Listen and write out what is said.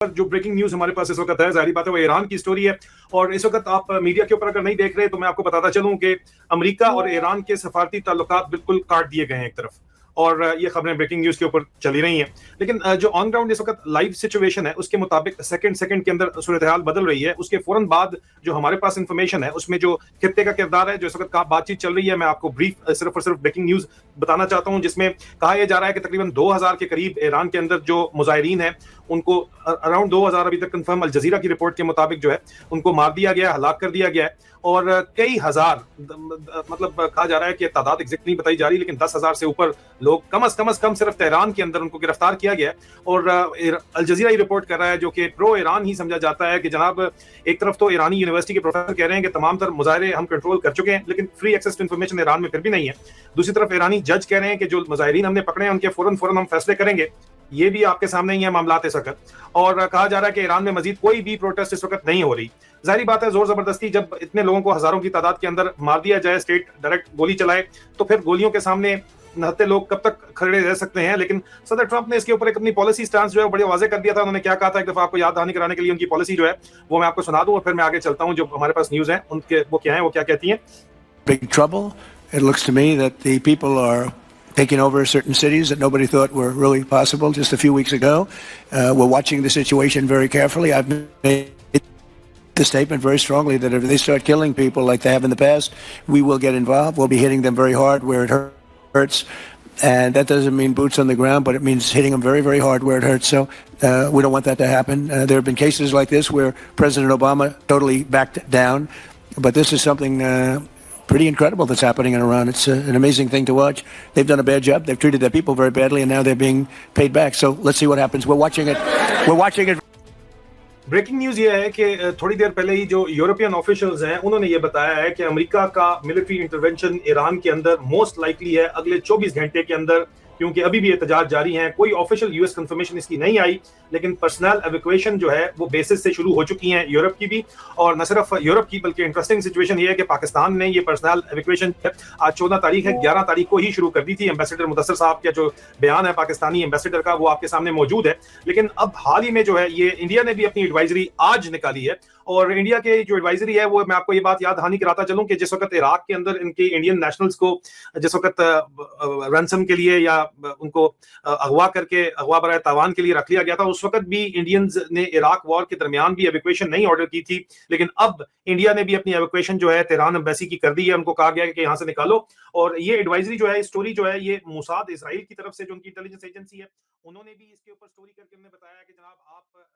जो breaking news हमारे पास इस वक्त है, जाहिर बात है वो ईरान की स्टोरी है। और इस वक्त आप मीडिया के ऊपर अगर नहीं देख रहे तो मैं आपको बताता चलूं कि अमेरिका और ईरान के सफारती ताल्लुकात बिल्कुल काट दिए गए हैं एक तरफ, और ये खबरें ब्रेकिंग न्यूज के ऊपर चली रही हैं। लेकिन जो ऑन ग्राउंड इस वक्त लाइव सिचुएशन है उसके मुताबिक सेकंड सेकंड के अंदर सूरत हाल बदल रही है। उसके फौरन बाद जो हमारे पास इंफॉर्मेशन है उसमें जो खित्ते का किरदार है, जो इस वक्त बातचीत चल रही है, मैं आपको ब्रीफ सिर्फ और सिर्फ ब्रेकिंग न्यूज बताना चाहता हूं, जिसमें कहा यह जा रहा है कि तकरीबन 2000 के करीब ईरान के अंदर जो मुजाहिरीन है उनको अराउंड 2000 अभी तक कंफर्म अल जजीरा की रिपोर्ट के मुताबिक जो है उनको मार दिया गया, हलाक कर दिया गया है। और कई हजार, मतलब कहा जा रहा है कि तादाद एग्जैक्ट नहीं बताई जा रही, लेकिन 10,000 से ऊपर लोग कम से कम सिर्फ तेहरान के अंदर उनको गिरफ्तार किया गया है। और अल जजीरा ही रिपोर्ट कर रहा है, जो कि प्रो ईरान ही समझा जाता है, कि जनाब एक तरफ तो ईरानी यूनिवर्सिटी के प्रोफेसर कह रहे हैं कि तमाम तर मुजाहिरे हम कंट्रोल कर चुके हैं, लेकिन free access to information Iran में फिर भी नहीं है। दूसरी तरफ ईरानी जज कह रहे हैं कि जो मुजाहिरीन हमने पकड़े हैं उनके फौरन हम फैसले करेंगे। ये भी आपके सामने ही है मामलात इस वक्त। और कहा जा रहा है कि ईरान में मजीद कोई भी प्रोटेस्ट इस वक्त नहीं हो रही। जाहिर बात है जोर जबरदस्ती जब इतने लोगों को हजारों की तादाद के अंदर मार दिया जाए, स्टेट डायरेक्ट गोली चलाए, तो फिर गोलियों के सामने नहते लोग कब तक खड़े रह सकते हैं। लेकिन सदर ट्रंप ने इसके ऊपर एक अपनी पॉलिसी स्टांस जो है बड़े वाजे कर दिया था। उन्होंने क्या कहा था, एक दफा आपको याद दहानी कराने के लिए उनकी पॉलिसी जो है वो मैं आपको सुना दूं और फिर मैं आगे चलता हूं। जो हमारे पास न्यूज है उनके वो क्या है, वो क्या कहती हैं। Big trouble. It looks to me that the people are taking over certain cities that nobody thought were really possible just a few weeks ago. We're watching the situation very carefully. I've made the statement very strongly that if they start killing people like they have in the past, we will get involved. We'll be hitting them very hard where it hurts. And that doesn't mean boots on the ground, but it means hitting them very, very hard where it hurts. So we don't want that to happen. There have been cases like this where President Obama totally backed down. But this is something pretty incredible that's happening in Iran. It's an amazing thing to watch. They've done a bad job. They've treated their people very badly, and now they're being paid back. So let's see what happens. We're watching it. We're watching it. Breaking news ये है कि थोड़ी देर पहले ही जो European officials हैं उन्होंने ये बताया है कि अमेरिका का मिलिट्री इंटरवेंशन ईरान के अंदर मोस्ट लाइकली है अगले 24 घंटे के अंदर, क्योंकि अभी भी एहतजाज जारी हैं। कोई ऑफिशियल यूएस कंफर्मेशन इसकी नहीं आई, लेकिन पर्सनल एवैक्यूएशन जो है वो बेसिस से शुरू हो चुकी हैं यूरोप की भी, और न सिर्फ यूरोप की बल्कि इंटरेस्टिंग सिचुएशन ये है कि पाकिस्तान ने ये पर्सनल एवैक्यूएशन आज 14 तारीख है, 11 तारीख को ही शुरू कर दी थी। एम्बेसडर मुदस्सर साहब का जो बयान है पाकिस्तानी एम्बेसडर का वो आपके सामने मौजूद है। लेकिन अब हाल ही में जो है ये इंडिया ने भी अपनी एडवाइजरी आज निकाली है, और इंडिया के जो एडवाइजरी है वो मैं आपको ये बात याद दहानी कराता चलूं कि जिस वक्त इराक के अंदर इनके इंडियन नेशनल्स को जिस वक्त रैंसम के लिए या उनको अगवा करके अगवा बराए तावान के लिए रख लिया गया था, उस वक्त भी इंडियंस ने इराक वॉर के दरमियान भी एवैक्यूएशन नहीं ऑर्डर की थी। लेकिन अब इंडिया ने भी अपनी एवैक्यूएशन जो है तेहरान एम्बेसी की कर दी है। उनको कहा गया है कि यहाँ से निकालो। और ये एडवाइजरी जो है, स्टोरी जो है, ये मोसाद इजराइल की तरफ से जो उनकी इंटेलिजेंस एजेंसी है उन्होंने भी इसके ऊपर स्टोरी करके उन्हें बताया कि जनाब आप